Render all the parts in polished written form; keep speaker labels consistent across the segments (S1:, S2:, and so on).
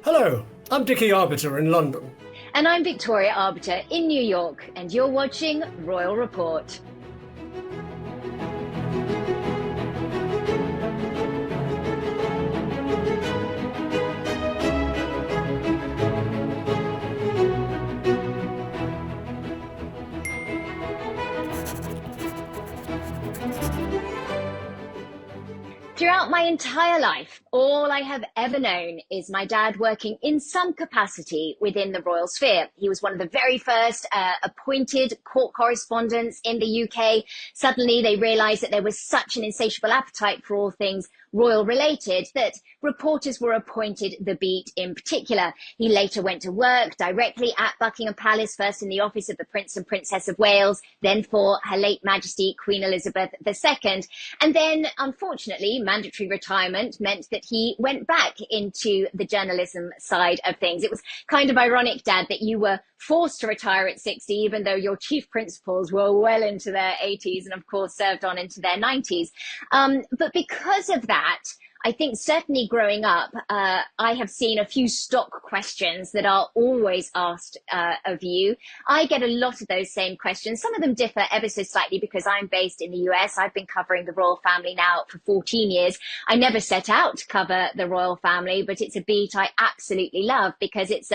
S1: Hello, I'm Dickie Arbiter in London.
S2: And I'm Victoria Arbiter in New York, and you're watching Royal Report. Throughout my entire life, all I have ever known is my dad working in some capacity within the royal sphere. He was one of the very first appointed court correspondents in the UK. Suddenly they realized that there was such an insatiable appetite for all things royal related that reporters were appointed the beat in particular. He later went to work directly at Buckingham Palace, first in the office of the Prince and Princess of Wales, then for Her late Majesty Queen Elizabeth II. And then, unfortunately, mandatory retirement meant that he went back into the journalism side of things. It was kind of ironic, Dad, that you were forced to retire at 60, even though your chief principals were well into their 80s and, of course, served on into their 90s. But because of that, I think certainly growing up, I have seen a few stock questions that are always asked of you. I get a lot of those same questions. Some of them differ ever so slightly because I'm based in the US. I've been covering the royal family now for 14 years. I never set out to cover the royal family, but it's a beat I absolutely love because it's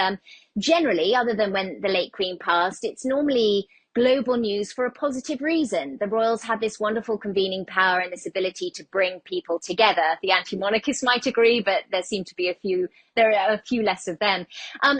S2: generally, other than when the late Queen passed, it's normally global news for a positive reason. The royals had this wonderful convening power and this ability to bring people together. The anti-monarchists might agree, but there are a few less of them.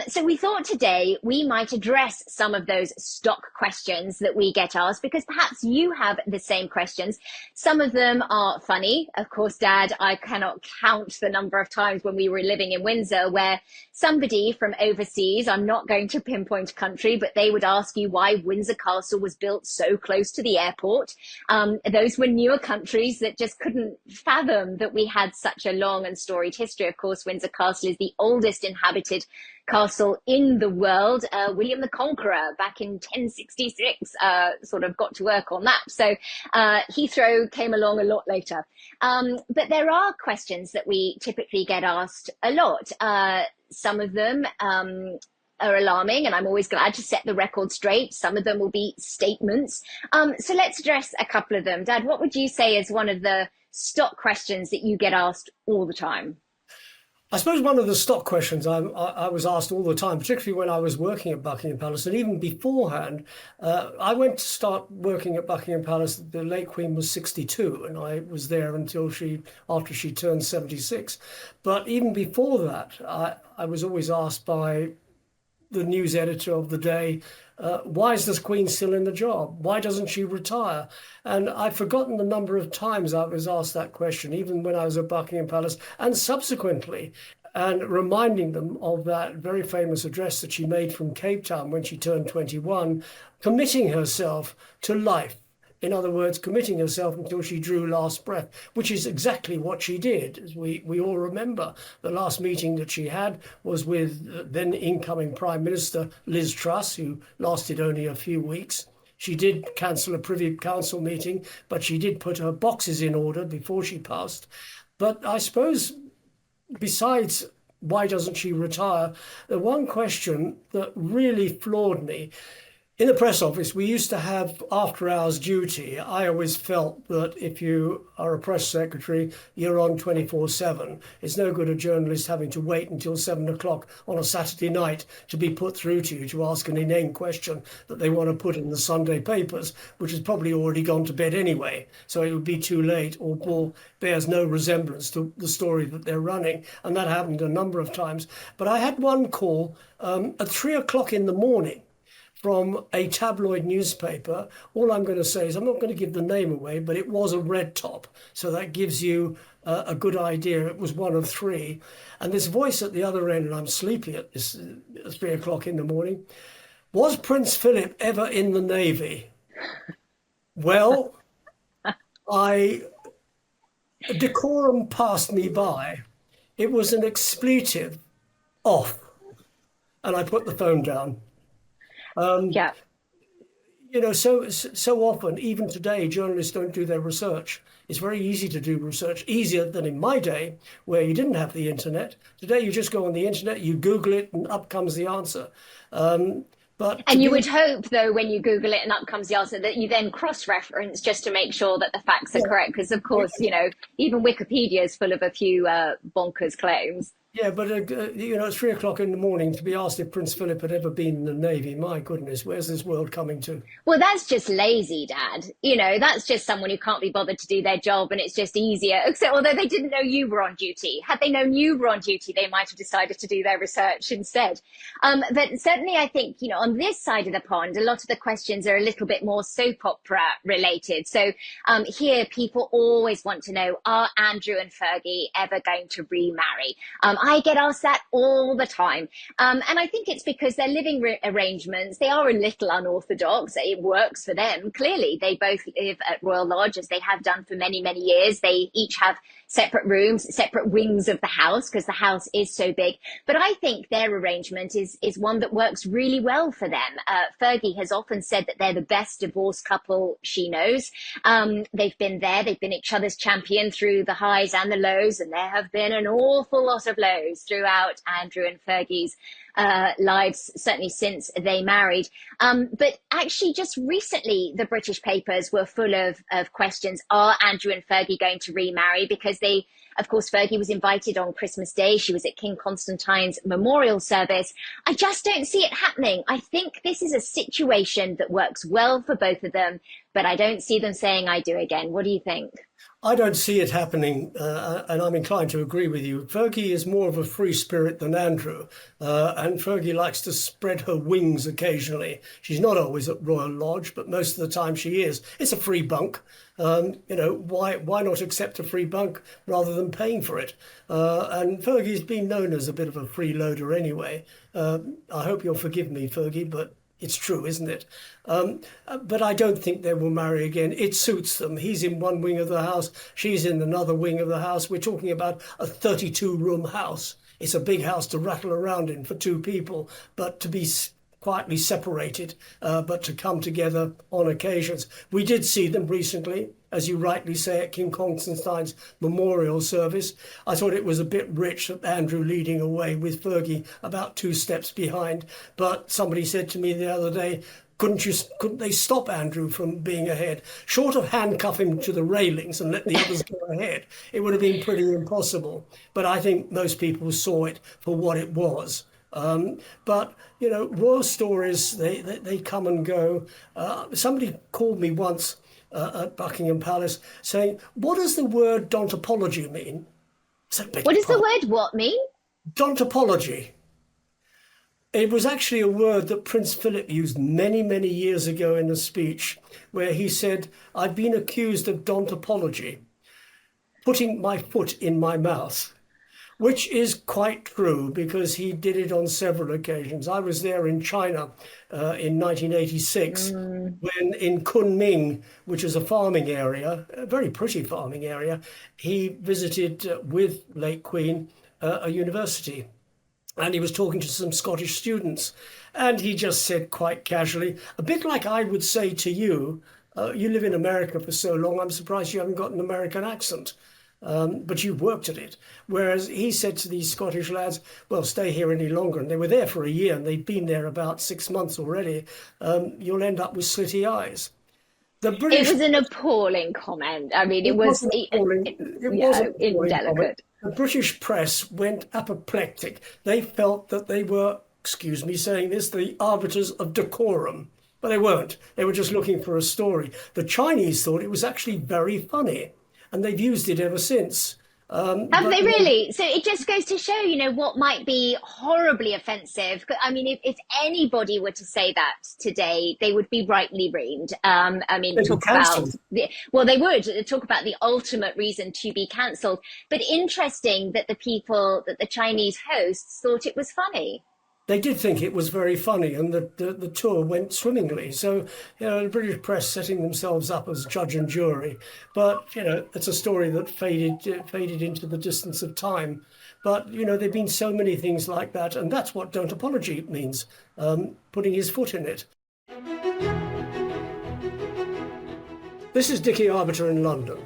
S2: So we thought today we might address some of those stock questions that we get asked, because perhaps you have the same questions. Some of them are funny. Of course, Dad, I cannot count the number of times when we were living in Windsor where somebody from overseas, I'm not going to pinpoint a country, but they would ask you why Windsor Castle was built so close to the airport. Those were newer countries that just couldn't fathom that we had such a long and storied history. Of course, Windsor Castle is the oldest inhabited castle in the world. William the Conqueror back in 1066 sort of got to work on that. So Heathrow came along a lot later. But there are questions that we typically get asked a lot. Some of them are alarming, and I'm always glad to set the record straight. Some of them will be statements. So let's address a couple of them. Dad, what would you say is one of the stock questions that you get asked all the time?
S1: I suppose one of the stock questions I was asked all the time, particularly when I was working at Buckingham Palace, and even beforehand, I went to start working at Buckingham Palace. The late Queen was 62, and I was there until after she turned 76. But even before that, I was always asked by the news editor of the day, why is this Queen still in the job? Why doesn't she retire? And I've forgotten the number of times I was asked that question, even when I was at Buckingham Palace and subsequently, and reminding them of that very famous address that she made from Cape Town when she turned 21, committing herself to life. In other words, committing herself until she drew last breath, which is exactly what she did. As we all remember, the last meeting that she had was with then incoming Prime Minister Liz Truss, who lasted only a few weeks. She did cancel a Privy Council meeting, but she did put her boxes in order before she passed. But I suppose, besides why doesn't she retire, the one question that really floored me, in the press office, we used to have after-hours duty. I always felt that if you are a press secretary, you're on 24/7. It's no good a journalist having to wait until 7 o'clock on a Saturday night to be put through to you to ask an inane question that they want to put in the Sunday papers, which has probably already gone to bed anyway. So it would be too late or bears no resemblance to the story that they're running. And that happened a number of times. But I had one call at 3 o'clock in the morning from a tabloid newspaper. All I'm going to say is I'm not going to give the name away, but it was a red top. So that gives you a good idea. It was one of three. And this voice at the other end, and I'm sleepy at this 3 o'clock in the morning, was Prince Philip ever in the Navy? Well, decorum passed me by. It was an expletive, off. And I put the phone down.
S2: Yeah.
S1: So often, even today, journalists don't do their research. It's very easy to do research, easier than in my day, where you didn't have the internet. Today, you just go on the internet, you Google it, and up comes the answer. Um, but to
S2: And you
S1: be,
S2: would hope, though, when you Google it and up comes the answer, that you then cross-reference just to make sure that the facts are
S1: yeah,
S2: correct. Because, of course, even Wikipedia is full of a few bonkers claims.
S1: yeah, but it's 3 o'clock in the morning to be asked if Prince Philip had ever been in the Navy. My goodness, where's this world coming to?
S2: Well, that's just lazy, Dad. That's just someone who can't be bothered to do their job and it's just easier. Except, although they didn't know you were on duty. Had they known you were on duty, they might have decided to do their research instead. But certainly, I think, on this side of the pond, a lot of the questions are a little bit more soap opera related. So here, people always want to know, are Andrew and Fergie ever going to remarry? I get asked that all the time. And I think it's because their living arrangements, they are a little unorthodox. It works for them. Clearly, they both live at Royal Lodge, as they have done for many, many years. They each have separate rooms, separate wings of the house, because the house is so big. But I think their arrangement is one that works really well for them. Fergie has often said that they're the best divorced couple she knows. They've been each other's champion through the highs and the lows, and there have been an awful lot of lows throughout Andrew and Fergie's lives, certainly since they married. But actually, just recently, the British papers were full of questions. Are Andrew and Fergie going to remarry? Because of course, Fergie was invited on Christmas Day. She was at King Constantine's memorial service. I just don't see it happening. I think this is a situation that works well for both of them, but I don't see them saying I do again. What do you think?
S1: I don't see it happening, and I'm inclined to agree with you. Fergie is more of a free spirit than Andrew, and Fergie likes to spread her wings occasionally. She's not always at Royal Lodge, but most of the time she is. It's a free bunk. Why not accept a free bunk rather than paying for it? And Fergie's been known as a bit of a freeloader anyway. I hope you'll forgive me, Fergie, but it's true, isn't it? But I don't think they will marry again. It suits them. He's in one wing of the house. She's in another wing of the house. We're talking about a 32-room house. It's a big house to rattle around in for two people, but to be quietly separated, but to come together on occasions. We did see them recently, as you rightly say, at King Constantine's memorial service. I thought it was a bit rich that Andrew leading away with Fergie about 2 steps behind. But somebody said to me the other day, couldn't they stop Andrew from being ahead? Short of handcuff him to the railings and let the others go ahead, it would have been pretty impossible. But I think most people saw it for what it was. But royal stories, they come and go. Somebody called me once at Buckingham Palace saying, "What does the word dontopology mean?" I said, "Beg
S2: What
S1: your
S2: does the
S1: pardon?"
S2: word what mean?
S1: Dontopology. It was actually a word that Prince Philip used many, many years ago in a speech where he said, "I've been accused of dontopology, putting my foot in my mouth." Which is quite true because he did it on several occasions. I was there in China in 1986 when in Kunming, which is a farming area, a very pretty farming area, he visited with late Queen a university. And he was talking to some Scottish students. And he just said quite casually, a bit like I would say to you, you live in America for so long, I'm surprised you haven't got an American accent. But you've worked at it. Whereas he said to these Scottish lads, well, stay here any longer. And they were there for a year and they'd been there about 6 months already. You'll end up with slitty eyes. The
S2: It
S1: British,
S2: was an appalling comment. I mean, it
S1: it
S2: was,
S1: wasn't appalling. It
S2: yeah,
S1: wasn't appalling comment.
S2: indelicate.
S1: The British press went apoplectic. They felt that they were, excuse me saying this, the arbiters of decorum. But they weren't. They were just looking for a story. The Chinese thought it was actually very funny. And they've used it ever since.
S2: Have they really? So it just goes to show, what might be horribly offensive. I mean, if anybody were to say that today, they would be rightly reamed. I mean,
S1: They'd be
S2: talk about,
S1: cancelled.
S2: well, they would talk about the ultimate reason to be cancelled. But interesting that the Chinese hosts thought it was funny.
S1: They did think it was very funny, and the tour went swimmingly. So, the British press setting themselves up as judge and jury. But, it's a story that faded into the distance of time. But, there've been so many things like that, and that's what don't apology means, putting his foot in it. This is Dickie Arbiter in London.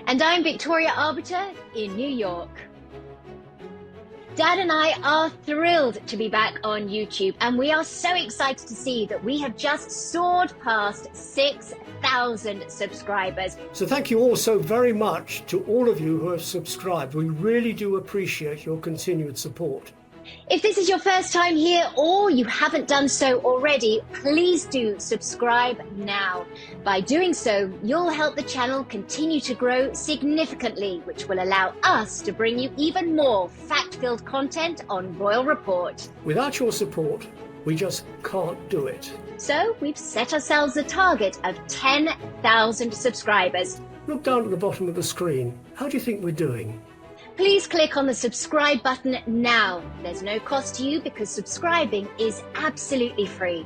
S2: And I'm Victoria Arbiter in New York. Dad and I are thrilled to be back on YouTube, and we are so excited to see that we have just soared past 6,000 subscribers.
S1: So thank you all so very much to all of you who have subscribed. We really do appreciate your continued support.
S2: If this is your first time here or you haven't done so already, please do subscribe now. By doing so, you'll help the channel continue to grow significantly, which will allow us to bring you even more fact-filled content on Royal Report.
S1: Without your support, we just can't do it.
S2: So we've set ourselves a target of 10,000 subscribers.
S1: Look down at the bottom of the screen. How do you think we're doing?
S2: Please click on the subscribe button now. There's no cost to you because subscribing is absolutely free.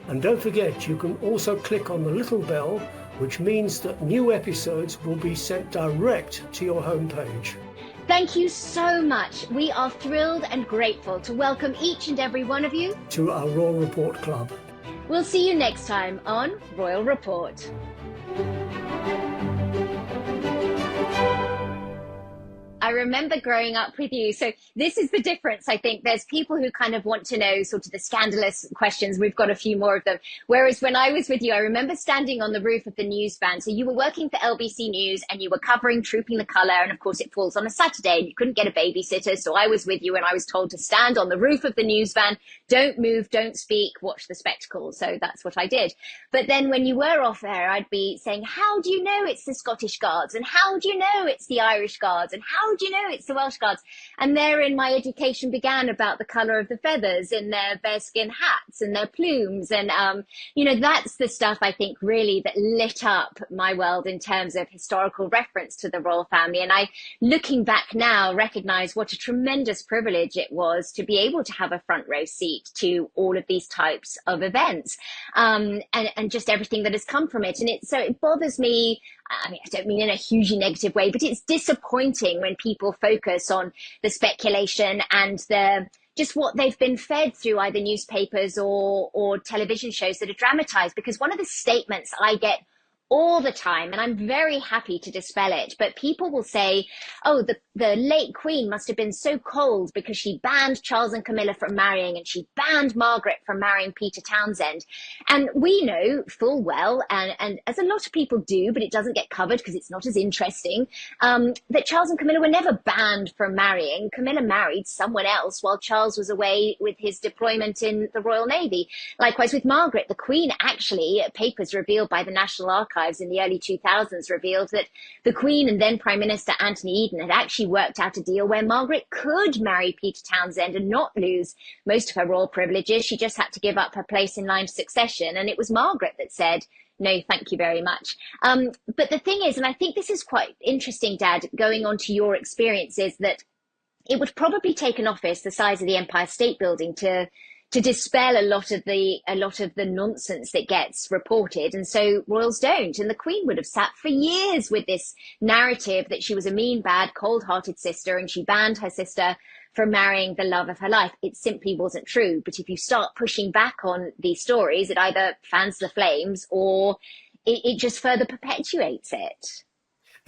S1: And don't forget, you can also click on the little bell, which means that new episodes will be sent direct to your homepage.
S2: Thank you so much. We are thrilled and grateful to welcome each and every one of you
S1: to our Royal Report Club.
S2: We'll see you next time on Royal Report. I remember growing up with you. So this is the difference. I think there's people who kind of want to know sort of the scandalous questions. We've got a few more of them. Whereas when I was with you, I remember standing on the roof of the news van. So you were working for LBC News and you were covering Trooping the Colour. And of course, it falls on a Saturday and you couldn't get a babysitter. So I was with you and I was told to stand on the roof of the news van. Don't move, don't speak, watch the spectacle. So that's what I did. But then when you were off air, I'd be saying, how do you know it's the Scottish Guards? And how do you know it's the Irish Guards? And how do you know it's the Welsh Guards? And therein my education began about the colour of the feathers in their bearskin hats and their plumes. And, you know, that's the stuff I think really that lit up my world in terms of historical reference to the royal family. And I, looking back now, recognise what a tremendous privilege it was to be able to have a front row seat to all of these types of events, and just everything that has come from it. And so it bothers me. I mean, I don't mean in a hugely negative way, but it's disappointing when people focus on the speculation and just what they've been fed through either newspapers or television shows that are dramatized. Because one of the statements I get all the time, and I'm very happy to dispel it, but people will say, oh, the late Queen must have been so cold because she banned Charles and Camilla from marrying and she banned Margaret from marrying Peter Townsend. And we know full well, and as a lot of people do, but it doesn't get covered because it's not as interesting, that Charles and Camilla were never banned from marrying. Camilla married someone else while Charles was away with his deployment in the Royal Navy. Likewise with Margaret, the Queen actually, papers revealed by the National Archives in the early 2000s revealed that the Queen and then Prime Minister Anthony Eden had actually worked out a deal where Margaret could marry Peter Townsend and not lose most of her royal privileges. She just had to give up her place in line of succession. And it was Margaret that said, no, thank you very much. But the thing is, and I think this is quite interesting, Dad, going on to your experiences, that it would probably take an office the size of the Empire State Building to dispel a lot of the nonsense that gets reported. And so royals don't. And the Queen would have sat for years with this narrative that she was a mean, bad, cold-hearted sister and she banned her sister from marrying the love of her life. It simply wasn't true. But if you start pushing back on these stories, it either fans the flames or it just further perpetuates it.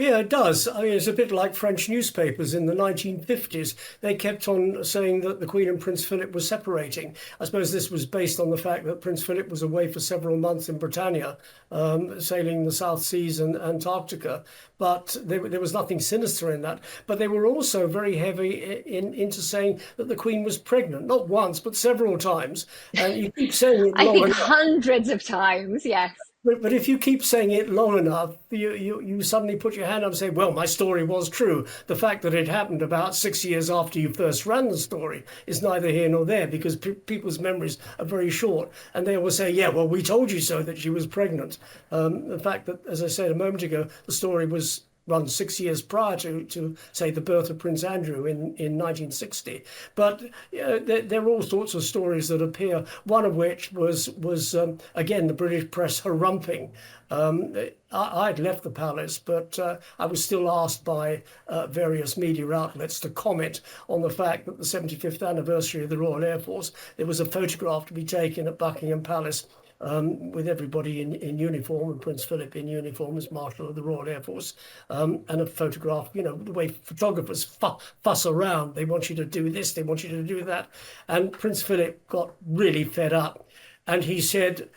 S1: Yeah, it does. I mean, it's a bit like French newspapers in the 1950s. They kept on saying that the Queen and Prince Philip were separating. I suppose this was based on the fact that Prince Philip was away for several months in Britannia, sailing the South Seas and Antarctica. But there was nothing sinister in that. But they were also very heavy into saying that the Queen was pregnant, not once, but several times. And you keep saying it
S2: I think hundreds of times, yes.
S1: But if you keep saying it long enough, you suddenly put your hand up and say, well, my story was true. The fact that it happened about 6 years after you first ran the story is neither here nor there, because people's memories are very short. And they will say, yeah, well, we told you so that she was pregnant. The fact that, as I said a moment ago, the story was run 6 years prior to say, the birth of Prince Andrew in 1960. But there are all sorts of stories that appear, one of which was again, the British press harumping. I'd left the palace, but I was still asked by various media outlets to comment on the fact that the 75th anniversary of the Royal Air Force, there was a photograph to be taken at Buckingham Palace with everybody in uniform, and Prince Philip in uniform as Marshal of the Royal Air Force, and a photograph, you know, the way photographers fuss around. They want you to do this, they want you to do that. And Prince Philip got really fed up, and he said,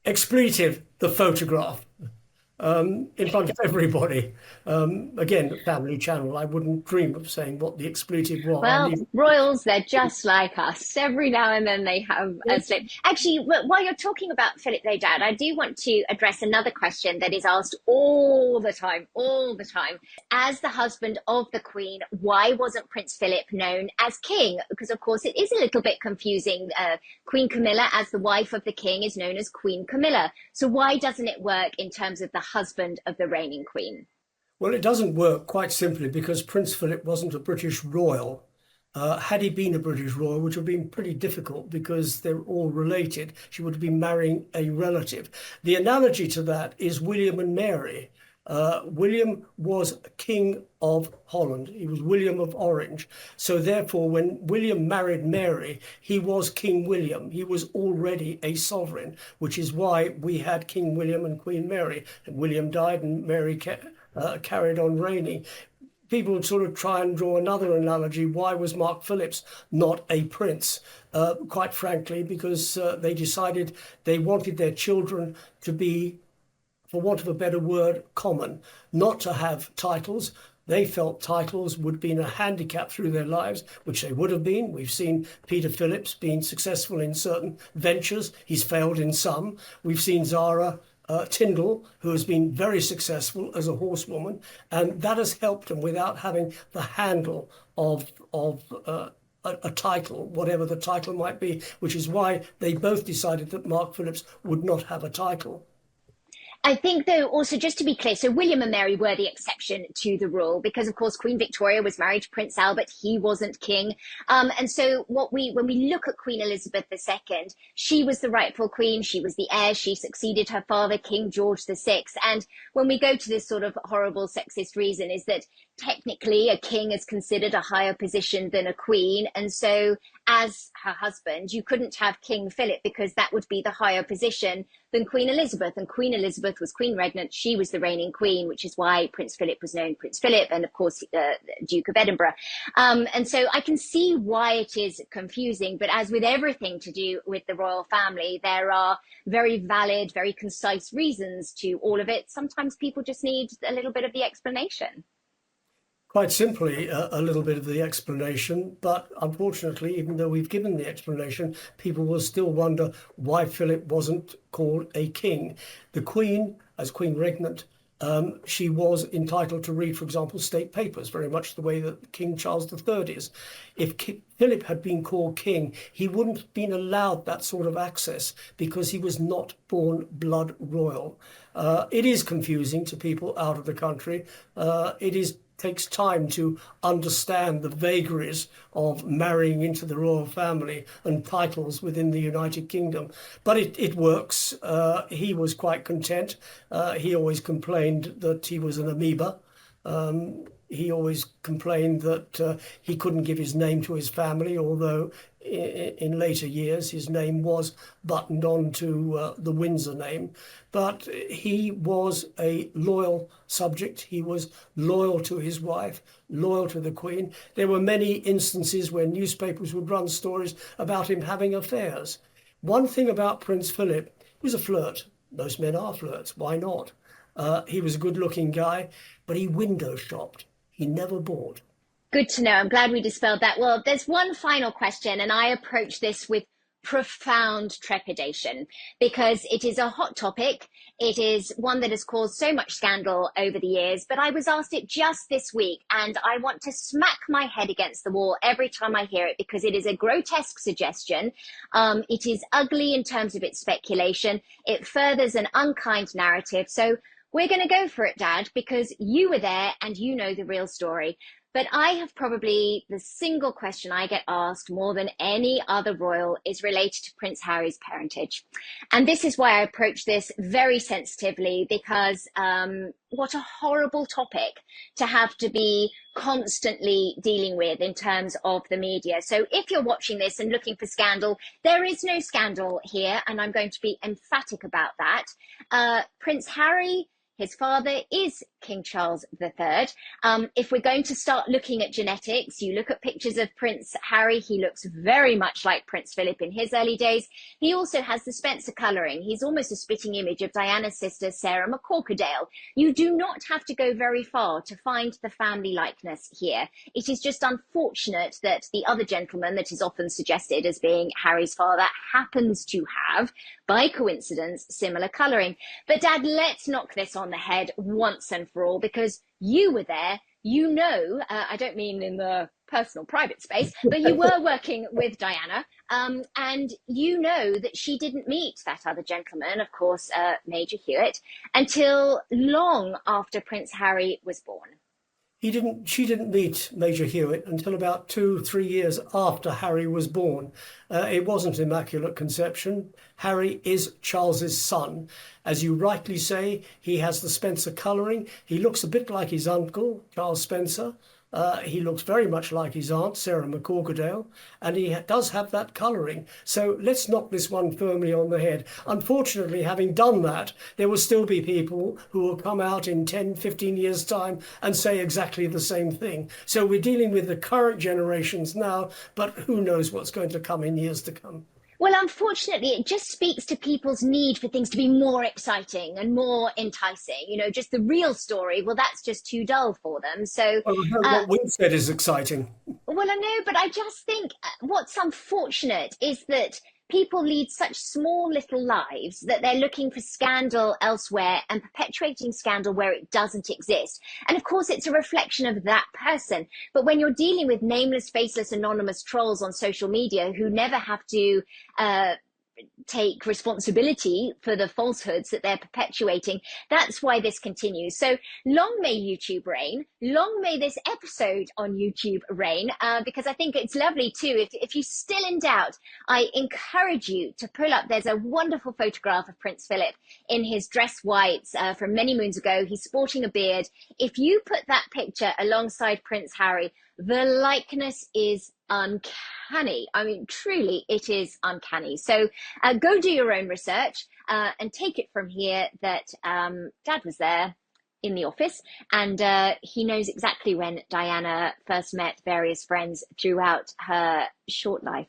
S1: expletive, the photograph, in front of everybody. Again, Family Channel. I wouldn't dream of saying what the expletive was. I
S2: Well,
S1: leave.
S2: royals, they're just like us. Every now and then they have a slip. Actually, while you're talking about Philip, though, Dad, I do want to address another question that is asked all the time, all the time. As the husband of the Queen, why wasn't Prince Philip known as king? Because, of course, it is a little bit confusing. Queen Camilla, as the wife of the king, is known as Queen Camilla. So why doesn't it work in terms of the husband of the reigning queen?
S1: Well, it doesn't work quite simply because Prince Philip wasn't a British royal. Had he been a British royal, which would have been pretty difficult because they're all related, she would have been marrying a relative. The analogy to that is William and Mary. William was King of Holland. He was William of Orange. So therefore, when William married Mary, he was King William. He was already a sovereign, which is why we had King William and Queen Mary. And William died and Mary carried on reigning. People would sort of try and draw another analogy. Why was Mark Phillips not a prince? Quite frankly, because they decided they wanted their children to be, for want of a better word, common, not to have titles. They felt titles would be a handicap through their lives, which they would have been. We've seen Peter Phillips being successful in certain ventures. He's failed in some. We've seen Zara Tyndall, who has been very successful as a horsewoman, and that has helped him without having the handle of a title, whatever the title might be, which is why they both decided that Mark Phillips would not have a title.
S2: I think, though, also just to be clear, so William and Mary were the exception to the rule because, of course, Queen Victoria was married to Prince Albert. He wasn't king. And so when we look at Queen Elizabeth II, she was the rightful queen. She was the heir. She succeeded her father, King George VI. And when we go to this sort of horrible sexist reason is that technically a king is considered a higher position than a queen. And so as her husband, you couldn't have King Philip because that would be the higher position than Queen Elizabeth. And Queen Elizabeth was queen regnant. She was the reigning queen, which is why Prince Philip was known Prince Philip and, of course, Duke of Edinburgh. And so I can see why it is confusing. But as with everything to do with the royal family, there are very valid, very concise reasons to all of it. Sometimes people just need a little bit of the explanation.
S1: Quite simply, a little bit of the explanation, but unfortunately, even though we've given the explanation, people will still wonder why Philip wasn't called a king. The Queen, as Queen Regnant, she was entitled to read, for example, state papers, very much the way that King Charles III is. If Philip had been called king, he wouldn't have been allowed that sort of access because he was not born blood royal. It is confusing to people out of the country. Takes time to understand the vagaries of marrying into the royal family and titles within the United Kingdom. But it works. He was quite content. He always complained that he was an amoeba. He always complained that he couldn't give his name to his family, although in later years his name was buttoned on to the Windsor name. But he was a loyal subject. He was loyal to his wife, loyal to the Queen. There were many instances where newspapers would run stories about him having affairs. One thing about Prince Philip, he was a flirt. Most men are flirts. Why not? He was a good-looking guy, but he window shopped. He never bought.
S2: Good to know. I'm glad we dispelled that. Well, there's one final question, and I approach this with profound trepidation because it is a hot topic. It is one that has caused so much scandal over the years, but I was asked it just this week, and I want to smack my head against the wall every time I hear it because it is a grotesque suggestion. It is ugly in terms of its speculation. It furthers an unkind narrative. So we're going to go for it, Dad, because you were there and you know the real story. But I have probably the single question I get asked more than any other royal is related to Prince Harry's parentage. And this is why I approach this very sensitively, because what a horrible topic to have to be constantly dealing with in terms of the media. So if you're watching this and looking for scandal, there is no scandal here, and I'm going to be emphatic about that. Prince Harry, his father, is King Charles III. If we're going to start looking at genetics, you look at pictures of Prince Harry, he looks very much like Prince Philip in his early days. He also has the Spencer colouring. He's almost a spitting image of Diana's sister, Sarah McCorquodale. You do not have to go very far to find the family likeness here. It is just unfortunate that the other gentleman that is often suggested as being Harry's father happens to have, by coincidence, similar colouring. But Dad, let's knock this on the head once and for all, because you were there, you know, I don't mean in the personal private space, but you were working with Diana, and you know that she didn't meet that other gentleman, of course, Major Hewitt, until long after Prince Harry was born.
S1: She didn't meet Major Hewitt until about 2-3 years after Harry was born. It wasn't Immaculate Conception. Harry is Charles's son. As you rightly say, he has the Spencer colouring. He looks a bit like his uncle, Charles Spencer. He looks very much like his aunt, Sarah McCorquodale, and he does have that colouring. So let's knock this one firmly on the head. Unfortunately, having done that, there will still be people who will come out in 10, 15 years' time and say exactly the same thing. So we're dealing with the current generations now, but who knows what's going to come in years to come.
S2: Well, unfortunately, it just speaks to people's need for things to be more exciting and more enticing. You know, just the real story, well, that's just too dull for them. So
S1: what we said is exciting.
S2: Well, I know, but I just think what's unfortunate is that people lead such small little lives that they're looking for scandal elsewhere and perpetuating scandal where it doesn't exist. And of course, it's a reflection of that person. But when you're dealing with nameless, faceless, anonymous trolls on social media who never have to take responsibility for the falsehoods that they're perpetuating, that's why this continues. So long may YouTube reign, long may this episode on YouTube reign, because I think it's lovely too. If you're still in doubt, I encourage you to pull up, there's a wonderful photograph of Prince Philip in his dress whites from many moons ago. He's sporting a beard. If you put that picture alongside Prince Harry, the likeness is uncanny. I mean, truly, it is uncanny. So go do your own research and take it from here that Dad was there in the office, and he knows exactly when Diana first met various friends throughout her short life.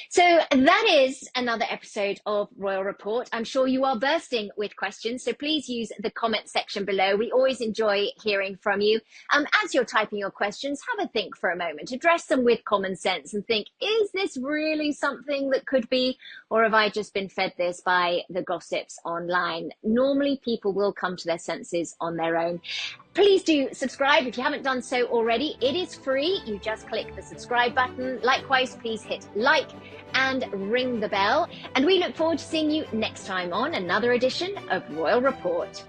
S2: So that is another episode of Royal Report. I'm sure you are bursting with questions, so please use the comment section below. We always enjoy hearing from you. As you're typing your questions, have a think for a moment, address them with common sense and think, is this really something that could be, or have I just been fed this by the gossips online? Normally people will come to their senses on their own. Please do subscribe if you haven't done so already. It is free. You just click the subscribe button. Likewise, please hit like and ring the bell. And we look forward to seeing you next time on another edition of Royal Report.